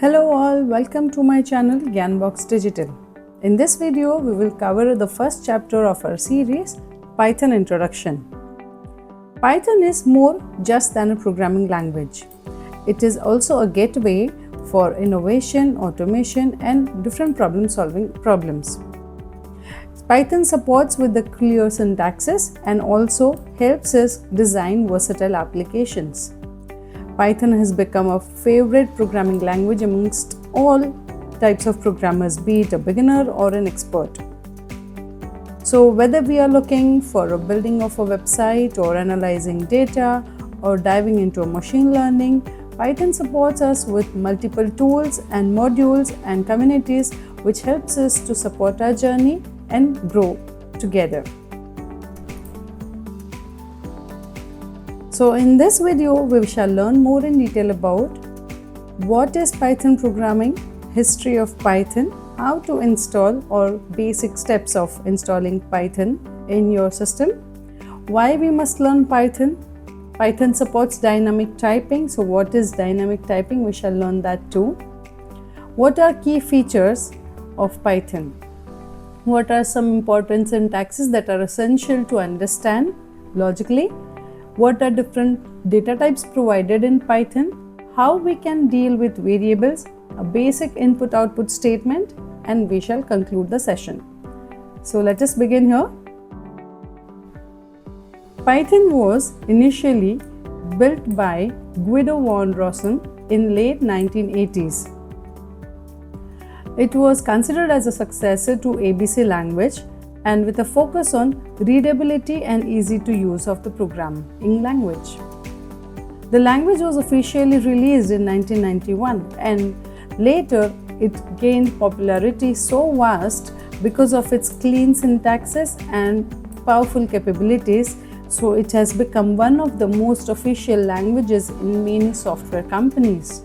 Hello all, welcome to my channel Gyanbox Digital. In this video, we will cover the first chapter of our series, Python Introduction. Python is more just than a programming language. It is also a gateway for innovation, automation, and different problem-solving problems. Python supports with the clear syntaxes and also helps us design versatile applications. Python has become a favorite programming language amongst all types of programmers, be it a beginner or an expert. So whether we are looking for a building of a website or analyzing data or diving into machine learning, Python supports us with multiple tools and modules and communities which helps us to support our journey and grow together. So in this video, we shall learn more in detail about what is Python programming, history of Python, how to install or basic steps of installing Python in your system, why we must learn Python. Python supports dynamic typing. So what is dynamic typing? We shall learn that too. What are key features of Python? What are some important syntaxes that are essential to understand logically? What are different data types provided in Python? How we can deal with variables, a basic input-output statement, and we shall conclude the session. So let us begin here. Python was initially built by Guido van Rossum in late 1980s. It was considered as a successor to ABC language and with a focus on readability and easy to use of the programming language. The language was officially released in 1991 and later it gained popularity so vast because of its clean syntaxes and powerful capabilities, so it has become one of the most official languages in many software companies.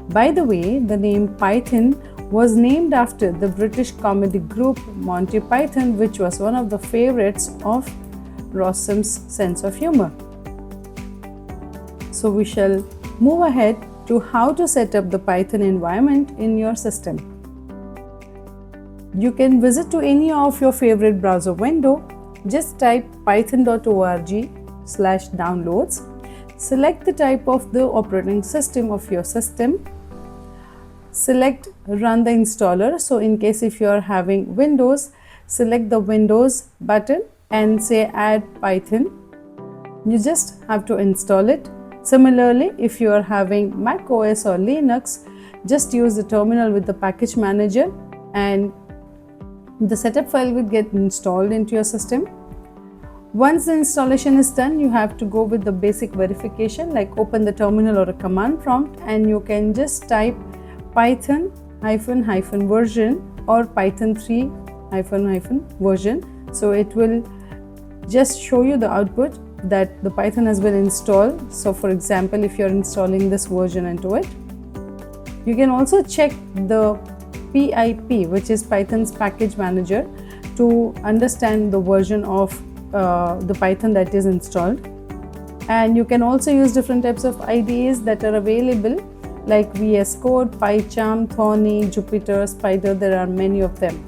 By the way, the name Python was named after the British comedy group Monty Python, which was one of the favorites of Rossum's sense of humor. So we shall move ahead to how to set up the Python environment in your system. You can visit to any of your favorite browser window. Just type python.org/downloads. Select the type of the operating system of your system. Select Run the installer. So in case if you are having Windows, select the Windows button and say Add Python. You just have to install it. Similarly, if you are having Mac OS or Linux, just use the terminal with the package manager and the setup file will get installed into your system. Once the installation is done, you have to go with the basic verification, like open the terminal or a command prompt, and you can just type Python -version or Python 3 -version. So it will just show you the output that the Python has been installed. So for example, if you're installing this version into it, you can also check the PIP, which is Python's package manager, to understand the version of the Python that is installed. And you can also use different types of IDEs that are available, like VS Code, PyCharm, Thorny, Jupyter, Spider. There are many of them.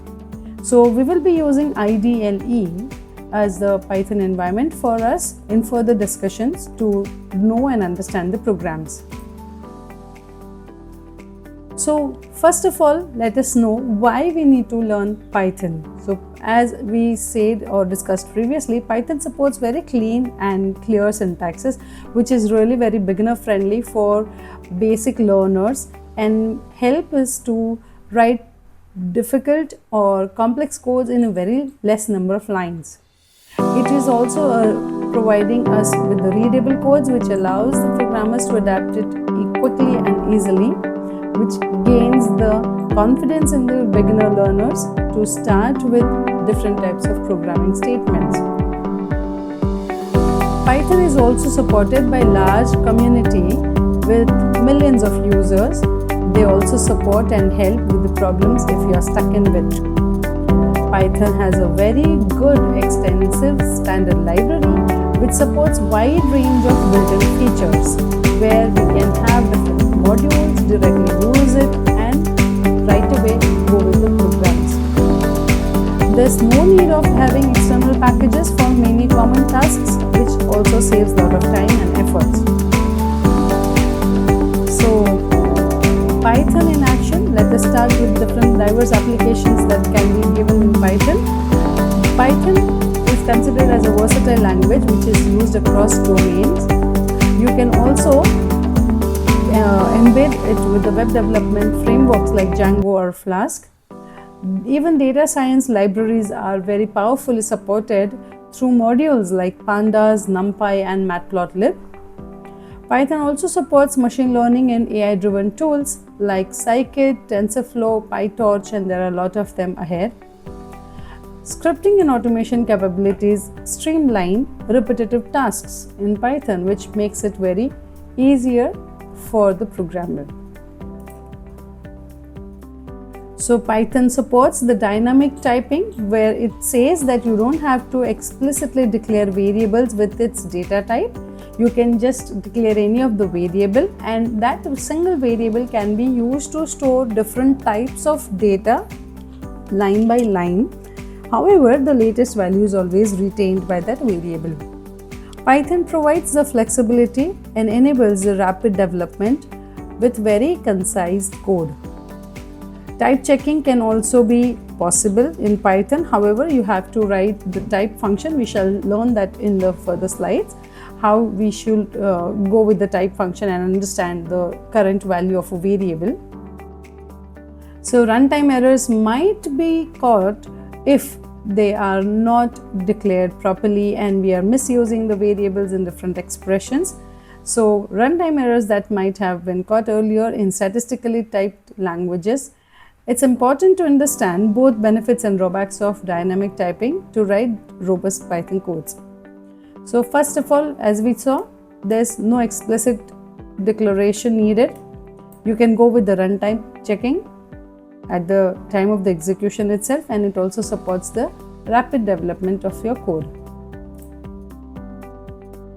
So we will be using IDLE as the Python environment for us in further discussions to know and understand the programs. So first of all, let us know why we need to learn Python. So as we said or discussed previously, Python supports very clean and clear syntaxes, which is really very beginner friendly for basic learners and help us to write difficult or complex codes in a very less number of lines. It is also providing us with the readable codes, which allows the programmers to adapt it quickly and easily, which gains the confidence in the beginner learners to start with different types of programming statements. Python is also supported by large community with millions of users. They also support and help with the problems if you are stuck in with. Python has a very good extensive standard library which supports wide range of built-in features where we can have different modules directly used it and right away go with the programs. There's no need of having external packages for many common tasks, which also saves a lot of time and efforts. So Python in action. Let us start with different diverse applications that can be given in Python. Python is considered as a versatile language which is used across domains. You can also embed it with the web development frameworks like Django or Flask. Even data science libraries are very powerfully supported through modules like Pandas, NumPy and Matplotlib. Python also supports machine learning and AI-driven tools like Scikit, TensorFlow, PyTorch, and there are a lot of them ahead. Scripting and automation capabilities streamline repetitive tasks in Python, which makes it very easier for the programmer. So Python supports the dynamic typing, where it says that you don't have to explicitly declare variables with its data type. You can just declare any of the variable, and that single variable can be used to store different types of data line by line. However, the latest value is always retained by that variable. Python provides the flexibility and enables the rapid development with very concise code. Type checking can also be possible in Python. However, you have to write the type function. We shall learn that in the further slides, how we should go with the type function and understand the current value of a variable. So runtime errors might be caught if they are not declared properly and we are misusing the variables in different expressions. So runtime errors that might have been caught earlier in statistically typed languages. It's important to understand both benefits and drawbacks of dynamic typing to write robust Python codes. So first of all, as we saw, there's no explicit declaration needed. You can go with the runtime checking at the time of the execution itself, and it also supports the rapid development of your code.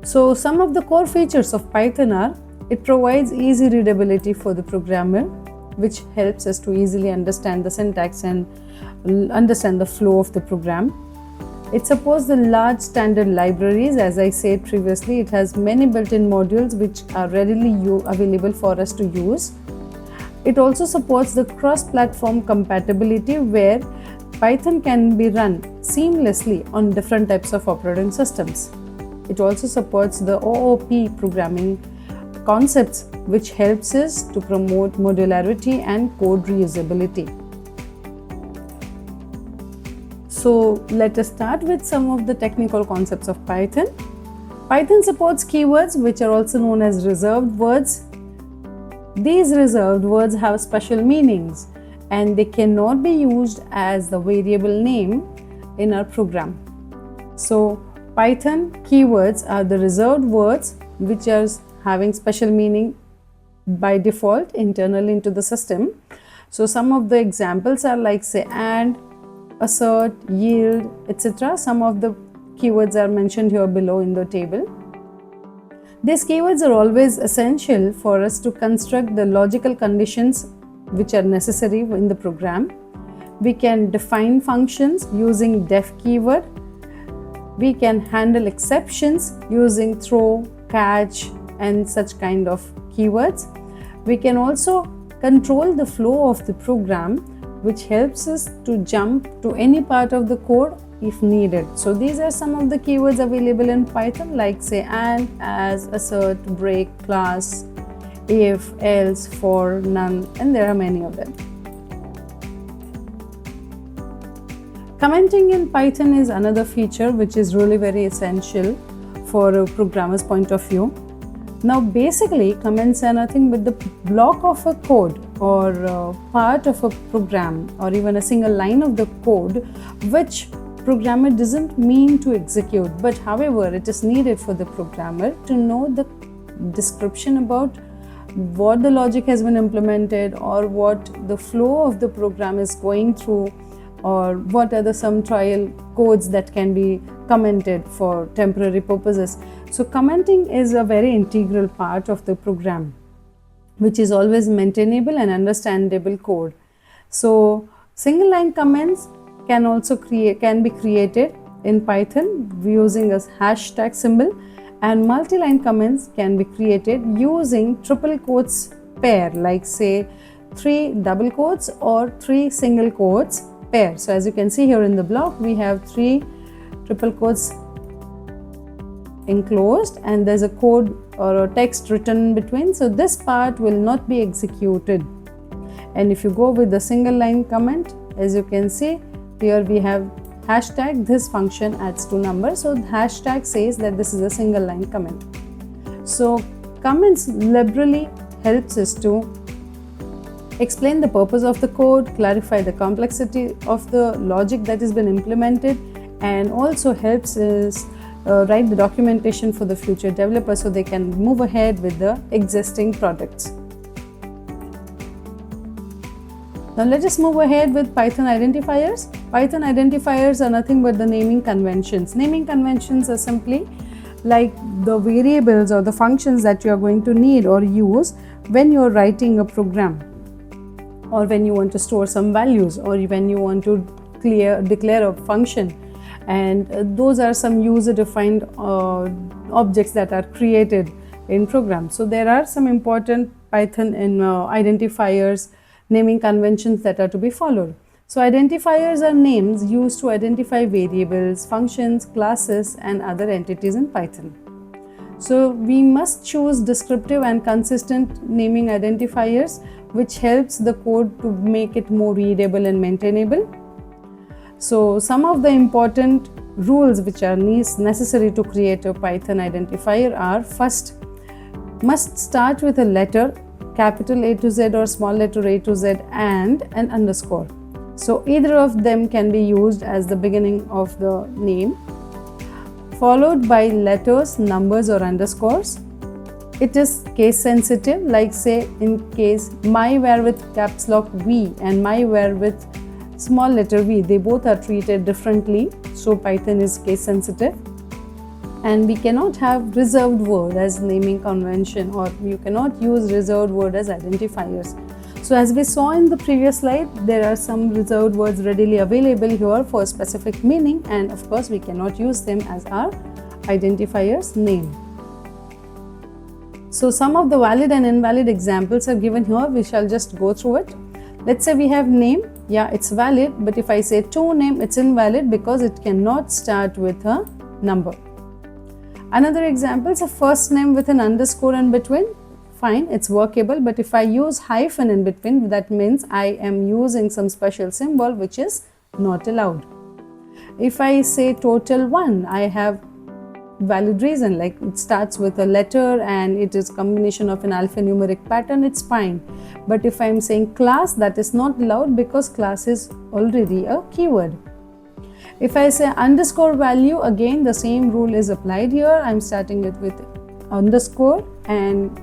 So some of the core features of Python are, it provides easy readability for the programmer, which helps us to easily understand the syntax and understand the flow of the program. It supports the large standard libraries. As I said previously, it has many built-in modules which are readily available for us to use. It also supports the cross-platform compatibility, where Python can be run seamlessly on different types of operating systems. It also supports the OOP programming concepts, which helps us to promote modularity and code reusability. So let us start with some of the technical concepts of Python. Python supports keywords, which are also known as reserved words. These reserved words have special meanings and they cannot be used as the variable name in our program. So Python keywords are the reserved words which are having special meaning by default internally into the system. So some of the examples are like, say, and, assert, yield, etc. Some of the keywords are mentioned here below in the table. These keywords are always essential for us to construct the logical conditions which are necessary in the program. We can define functions using def keyword. We can handle exceptions using throw, catch, and such kind of keywords. We can also control the flow of the program, which helps us to jump to any part of the code if needed. So these are some of the keywords available in Python, like say and, as, assert, break, class, if, else, for, none, and there are many of them. Commenting in Python is another feature which is really very essential for a programmer's point of view. Now basically comments are nothing but the block of a code or part of a program or even a single line of the code which programmer doesn't mean to execute, but however it is needed for the programmer to know the description about what the logic has been implemented or what the flow of the program is going through, or what are some trial codes that can be commented for temporary purposes. So commenting is a very integral part of the program. which is always maintainable and understandable code. So single line comments can be created in Python using a hashtag symbol, and multi-line comments can be created using triple quotes pair, like say 3 double quotes or 3 single quotes pair. So as you can see here in the block, we have 3 triple quotes enclosed and there's a code or a text written in between, so this part will not be executed. And if you go with the single line comment, as you can see here, we have hashtag this function adds 2 numbers, so hashtag says that this is a single line comment. So comments liberally helps us to explain the purpose of the code, clarify the complexity of the logic that has been implemented, and also helps us write the documentation for the future developers so they can move ahead with the existing products. Now let us move ahead with Python identifiers. Python identifiers are nothing but the naming conventions. Naming conventions are simply like the variables or the functions that you are going to need or use when you are writing a program, or when you want to store some values, or when you want to declare a function. And those are some user-defined objects that are created in programs. So there are some important Python identifiers, naming conventions that are to be followed. So identifiers are names used to identify variables, functions, classes, and other entities in Python. So we must choose descriptive and consistent naming identifiers, which helps the code to make it more readable and maintainable. So some of the important rules which are necessary to create a Python identifier are: first, must start with a letter, capital A to Z or small letter A to Z, and an underscore. So either of them can be used as the beginning of the name, followed by letters, numbers, or underscores. It is case sensitive, like say in case my were with caps lock V and my were with small letter v, they both are treated differently. So Python is case sensitive, and we cannot have reserved word as naming convention, or you cannot use reserved word as identifiers. So as we saw in the previous slide, there are some reserved words readily available here for specific meaning, and of course we cannot use them as our identifiers name. So some of the valid and invalid examples are given here. We shall just go through it. Let's say we have name. Yeah, it's valid, but if I say to name, it's invalid because it cannot start with a number. Another example is a first name with an underscore in between. Fine, it's workable, but if I use hyphen in between, that means I am using some special symbol which is not allowed. If I say total 1, I have valid reason, like it starts with a letter and it is combination of an alphanumeric pattern, it's fine. But if I am saying class, that is not allowed because class is already a keyword. If I say underscore value, again the same rule is applied here. I'm starting it with underscore and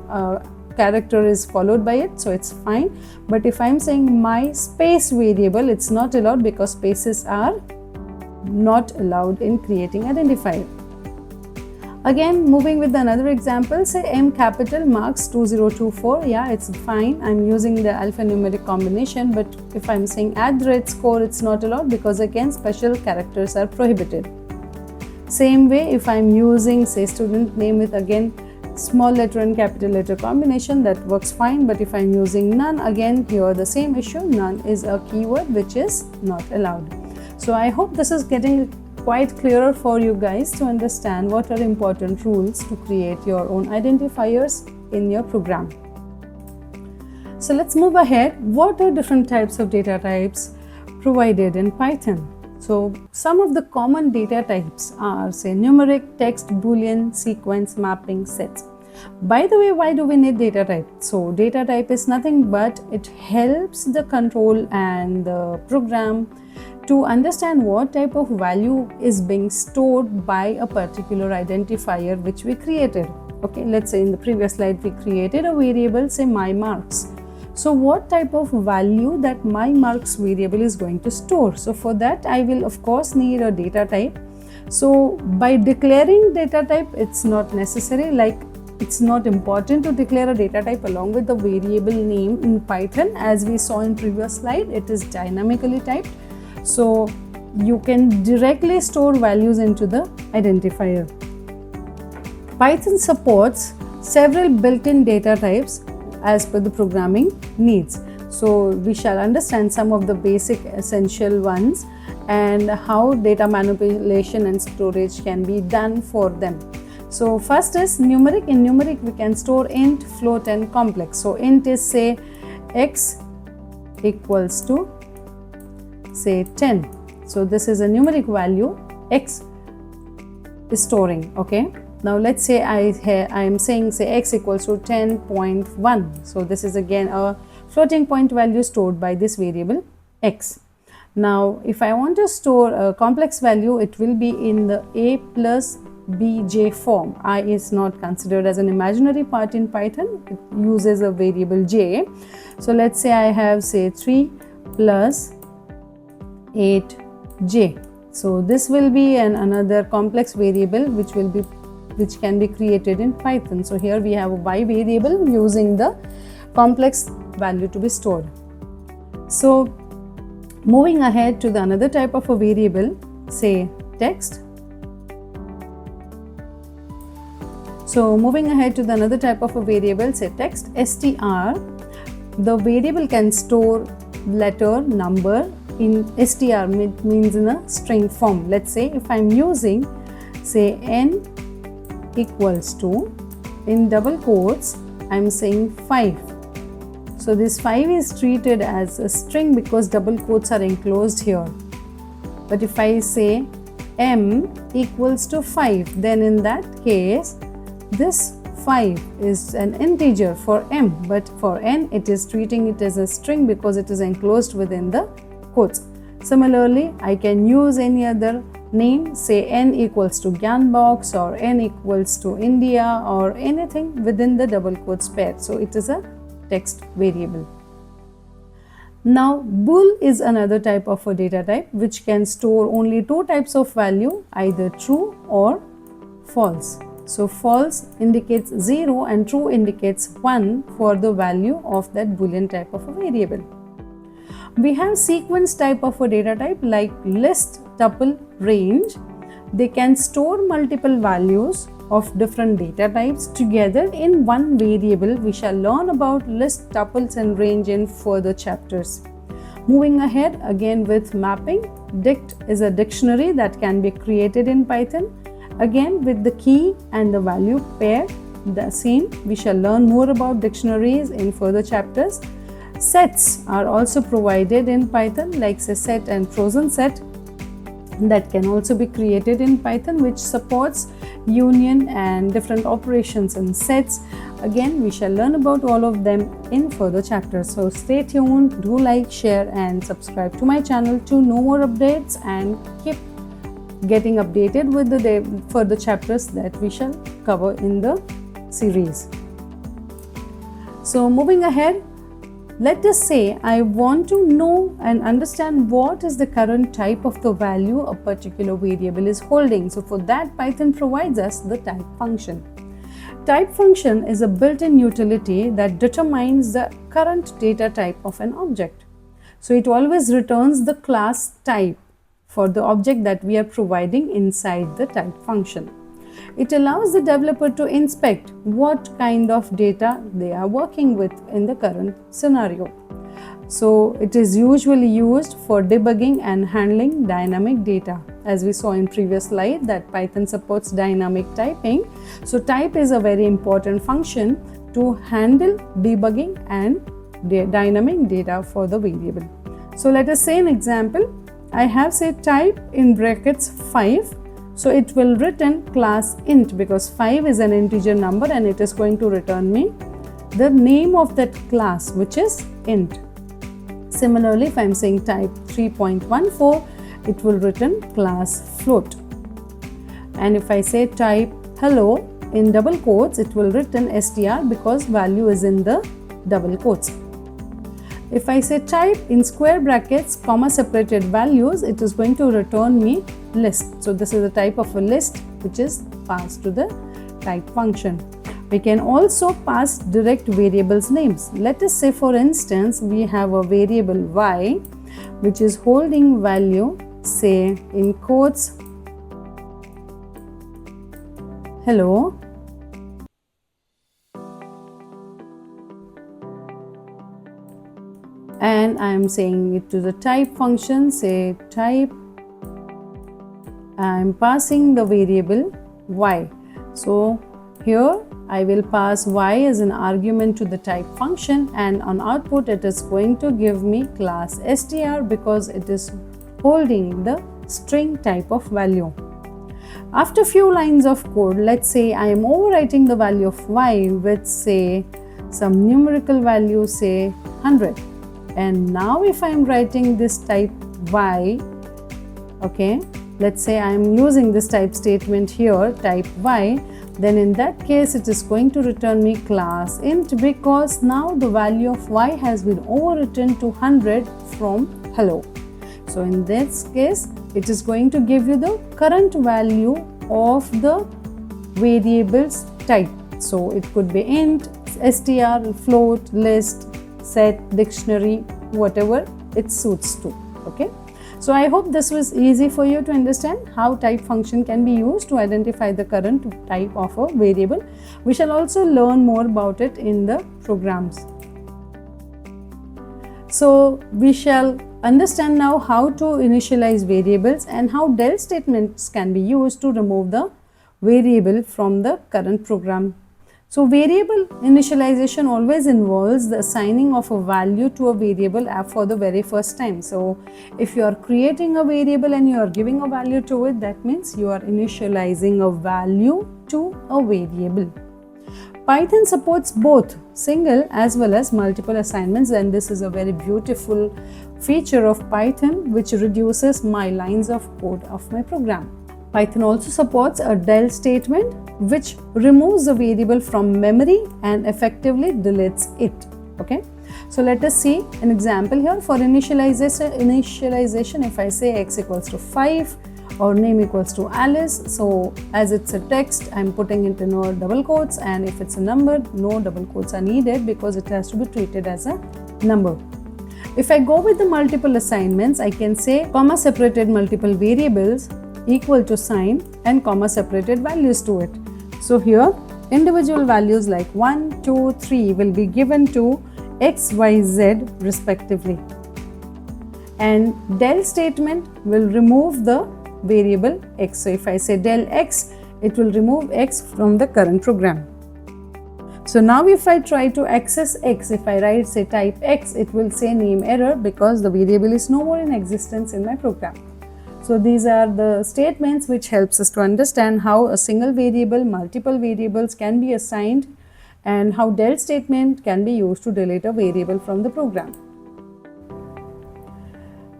character is followed by it, so it's fine. But if I'm saying my space variable, it's not allowed because spaces are not allowed in creating identifier. Again, moving with another example, say M capital marks 2024. Yeah, it's fine. I'm using the alphanumeric combination, but if I'm saying @score, it's not allowed because again special characters are prohibited. Same way, if I'm using say student name with again small letter and capital letter combination, that works fine. But if I'm using none, again here the same issue, none is a keyword which is not allowed. So I hope this is getting quite clearer for you guys to understand what are important rules to create your own identifiers in your program. So let's move ahead. What are different types of data types provided in Python? So some of the common data types are say numeric, text, boolean, sequence, mapping, sets. By the way, why do we need data type? So data type is nothing but it helps the control and the program to understand what type of value is being stored by a particular identifier which we created. Okay, let's say in the previous slide we created a variable, say my marks. So what type of value that my marks variable is going to store? So for that I will of course need a data type. So by declaring data type, it's not necessary, like It's not important to declare a data type along with the variable name in Python. As we saw in previous slide, it is dynamically typed. So you can directly store values into the identifier. Python supports several built-in data types as per the programming needs. So we shall understand some of the basic essential ones and how data manipulation and storage can be done for them. So first is numeric. In numeric we can store int, float and complex. So int is say x equals to say 10. So this is a numeric value x is storing. Okay. Now let's say I am saying say x equals to 10.1. So this is again a floating point value stored by this variable x. Now if I want to store a complex value, it will be in the a plus bj form. I is not considered as an imaginary part in Python. It uses a variable j. So let's say I have say 3 plus 8j. So this will be another complex variable which can be created in Python. So here we have a y variable using the complex value to be stored. So moving ahead to the another type of a variable, say text. So moving ahead to the another type of a variable, say text str. The variable can store letter, number in str, means in a string form. Let's say if I'm using say n equals to, in double quotes I'm saying 5. So this 5 is treated as a string because double quotes are enclosed here. But if I say m equals to 5, then in that case this 5 is an integer for m, but for n it is treating it as a string because it is enclosed within the quotes. Similarly, I can use any other name, say n equals to Gyanbox or n equals to India or anything within the double quotes pair. So it is a text variable. Now bool is another type of a data type which can store only two types of value, either true or false. So false indicates 0 and true indicates 1 for the value of that boolean type of a variable. We have sequence type of a data type like list, tuple, range. They can store multiple values of different data types together in one variable. We shall learn about list, tuples and range in further chapters. Moving ahead again with mapping, dict is a dictionary that can be created in Python. Again with the key and the value pair, the same. We shall learn more about dictionaries in further chapters. Sets are also provided in Python, like say set and frozen set, that can also be created in Python, which supports union and different operations in sets. Again, we shall learn about all of them in further chapters. So stay tuned, do like, share and subscribe to my channel to know more updates and keep getting updated with the further chapters that we shall cover in the series. So moving ahead, let us say I want to know and understand what is the current type of the value a particular variable is holding. So for that, Python provides us the type function. Type function is a built-in utility that determines the current data type of an object. So it always returns the class type for the object that we are providing inside the type function. It allows the developer to inspect what kind of data they are working with in the current scenario. So it is usually used for debugging and handling dynamic data. As we saw in previous slide that Python supports dynamic typing. So type is a very important function to handle debugging and dynamic data for the variable. So let us say an example. I have say type in brackets 5. So it will return class int because 5 is an integer number and it is going to return me the name of that class, which is int. Similarly, if I am saying type 3.14, it will return class float. And if I say type hello in double quotes, it will return str because value is in the double quotes. If I say type in square brackets, comma separated values, it is going to return me list. So this is a type of a list which is passed to the type function. We can also pass direct variables names. Let us say, for instance, we have a variable y which is holding value, say in quotes, hello, and I am saying it to the type function, say type. I am passing the variable y. So here I will pass y as an argument to the type function, and on output it is going to give me class str because it is holding the string type of value. After few lines of code, let's say I am overwriting the value of y with, say, some numerical value, say 100. And now if I am writing this type y, okay, let's say I am using this type statement here, type y, then in that case it is going to return me class int, because now the value of y has been overwritten to 100 from hello. So in this case it is going to give you the current value of the variable's type. So it could be int, str, float, list, set, dictionary, whatever it suits to. Okay. So I hope this was easy for you to understand how type function can be used to identify the current type of a variable. We shall also learn more about it in the programs. So we shall understand now how to initialize variables and how del statements can be used to remove the variable from the current program. So variable initialization always involves the assigning of a value to a variable for the very first time. So if you are creating a variable and you are giving a value to it, that means you are initializing a value to a variable. Python supports both single as well as multiple assignments, and this is a very beautiful feature of Python which reduces my lines of code of my program. Python also supports a del statement which removes the variable from memory and effectively deletes it. Okay, so let us see an example here. For initialization, if I say x equals to 5 or name equals to Alice, so as it's a text, I'm putting it in double quotes, and if it's a number, no double quotes are needed because it has to be treated as a number. If I go with the multiple assignments, I can say comma separated multiple variables equal to sign and comma separated values to it. So here individual values like 1, 2, 3 will be given to x, y, z respectively, and del statement will remove the variable x. So if I say del x, it will remove x from the current program. So now if I try to access x, if I write say type x, it will say name error because the variable is no more in existence in my program. So these are the statements which helps us to understand how a single variable, multiple variables can be assigned, and how del statement can be used to delete a variable from the program.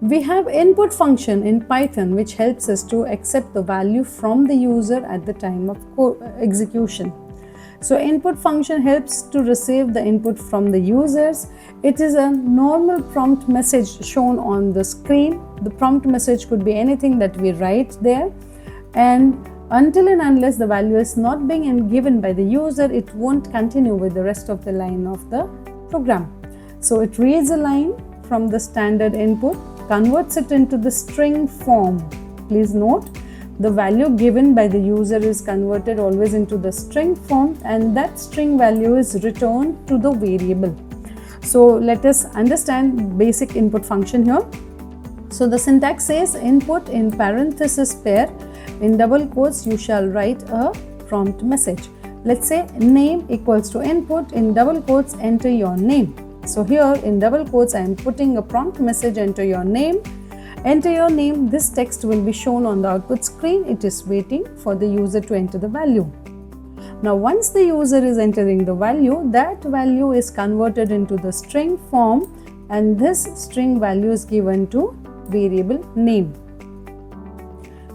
We have input function in Python which helps us to accept the value from the user at the time of execution. So input function helps to receive the input from the users. It is a normal prompt message shown on the screen. The prompt message could be anything that we write there, and until and unless the value is not being given by the user, it won't continue with the rest of the line of the program. So it reads a line from the standard input, converts it into the string form. Please note, the value given by the user is converted always into the string form, and that string value is returned to the variable. So let us understand basic input function here. So the syntax says input in parenthesis pair, in double quotes you shall write a prompt message. Let's say name equals to input, in double quotes enter your name. So here in double quotes I am putting a prompt message, enter your name. Enter your name. This text will be shown on the output screen. It is waiting for the user to enter the value. Now once the user is entering the value, that value is converted into the string form, and this string value is given to variable name.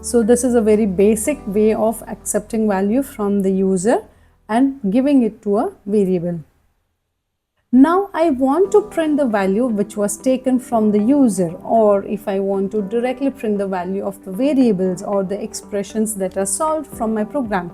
So this is a very basic way of accepting value from the user and giving it to a variable. Now I want to print the value which was taken from the user, or if I want to directly print the value of the variables or the expressions that are solved from my program.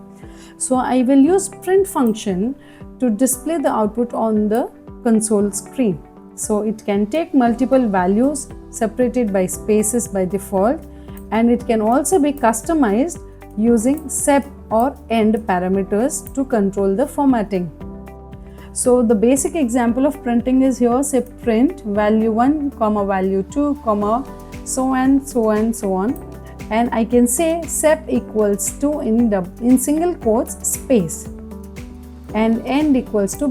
So I will use print function to display the output on the console screen. So it can take multiple values separated by spaces by default, and it can also be customized using sep or end parameters to control the formatting. So the basic example of printing is here, say print value 1, comma value 2, comma so and so and so on, and I can say sep equals to in single quotes space and end equals to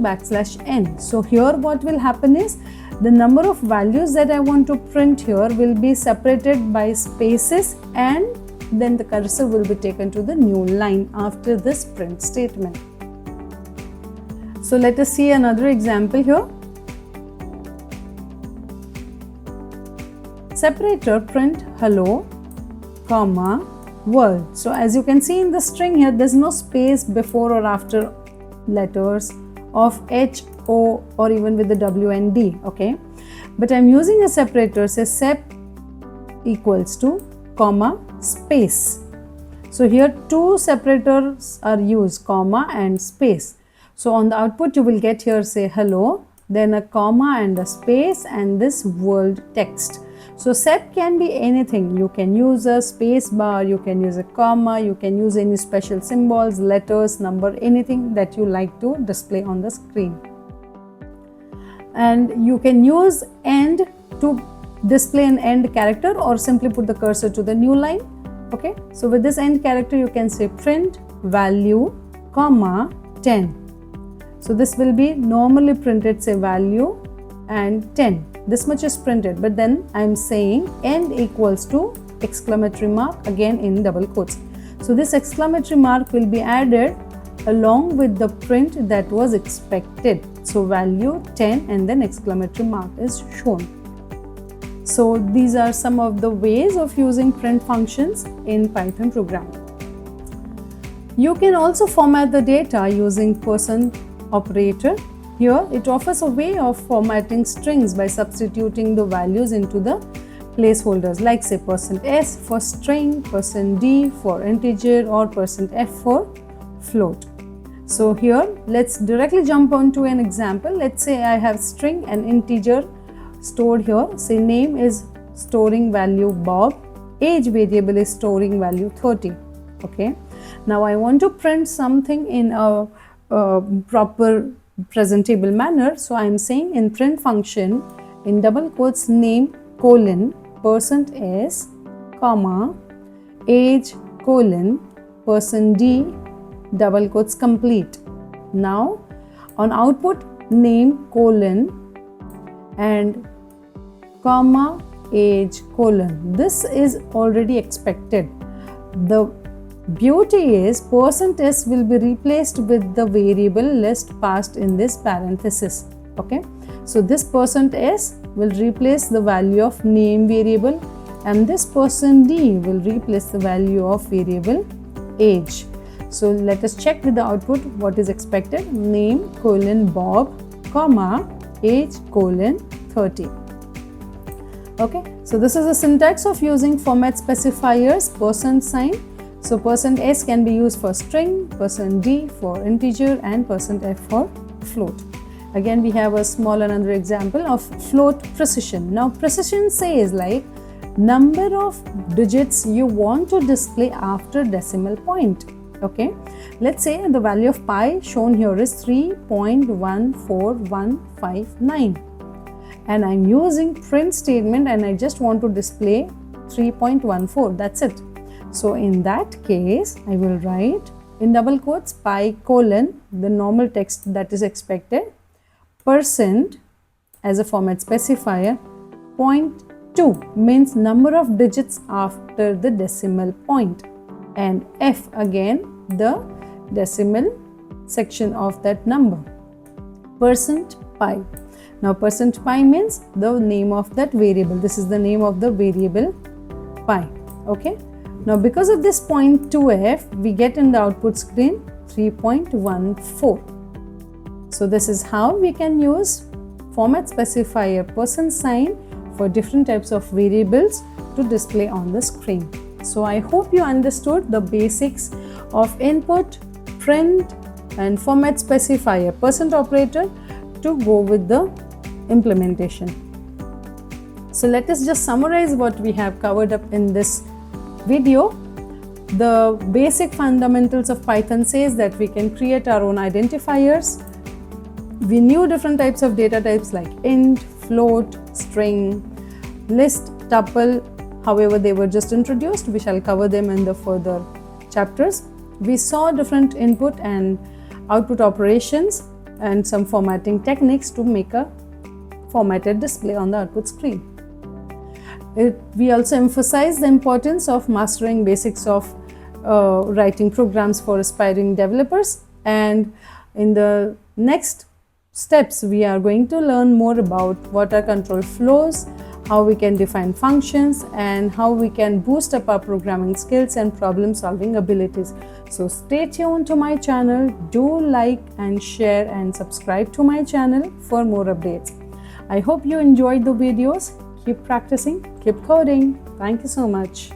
\n. So here what will happen is the number of values that I want to print here will be separated by spaces, and then the cursor will be taken to the new line after this print statement. So let us see another example here. Separator print hello, comma world. So as you can see in the string here, there's no space before or after letters of H, O, or even with the W and D, okay? But I'm using a separator, say sep equals to, comma, space. So here two separators are used, comma and space. So on the output you will get here, say hello, then a comma and a space and this world text. So sep can be anything. You can use a space bar, you can use a comma, you can use any special symbols, letters, number, anything that you like to display on the screen. And you can use end to display an end character or simply put the cursor to the new line. Okay, so with this end character you can say print value, comma 10. So this will be normally printed, say value and 10. This much is printed, but then I am saying end equals to exclamatory mark, again in double quotes. So this exclamatory mark will be added along with the print that was expected. So value 10 and then exclamatory mark is shown. So these are some of the ways of using print functions in Python programming. You can also format the data using % operator. Here it offers a way of formatting strings by substituting the values into the placeholders, like say %s for string, %d for integer, or %f for float. So here let's directly jump on to an example. Let's say I have string and integer stored here. Say name is storing value Bob, age variable is storing value 30. Okay, now I want to print something in a proper presentable manner. So I am saying in print function in double quotes name colon %s comma age colon %d double quotes complete. Now on output name colon and comma age colon. This is already expected. The beauty is %s will be replaced with the variable list passed in this parenthesis. Okay, so this %s will replace the value of name variable and this %d will replace the value of variable age. So let us check with the output what is expected. Name colon Bob comma age colon 30. Okay, so this is the syntax of using format specifiers, %sign. So %s can be used for string, %d for integer and %f for float. Again we have a small another example of float precision. Now precision says like number of digits you want to display after decimal point. Okay, let's say the value of pi shown here is 3.14159 and I'm using print statement and I just want to display 3.14, that's it. So in that case I will write in double quotes pi colon the normal text that is expected, % as a format specifier, 0.2 means number of digits after the decimal point, and f again the decimal section of that number, %pi. Now %pi means the name of that variable. This is the name of the variable pi. Okay, now because of this 0.2f we get in the output screen 3.14. So this is how we can use format specifier %sign for different types of variables to display on the screen. So I hope you understood the basics of input, print and format specify a % operator to go with the implementation. So let us just summarize what we have covered up in this video. The basic fundamentals of Python says that we can create our own identifiers. We knew different types of data types like int, float, string, list, tuple. However, they were just introduced. We shall cover them in the further chapters. We saw different input and output operations and some formatting techniques to make a formatted display on the output screen. We also emphasized the importance of mastering basics of writing programs for aspiring developers, and in the next steps we are going to learn more about what are control flows, how we can define functions, and how we can boost up our programming skills and problem solving abilities. So stay tuned to my channel, do like and share and subscribe to my channel for more updates. I hope you enjoyed the videos. Keep practicing, keep coding. Thank you so much.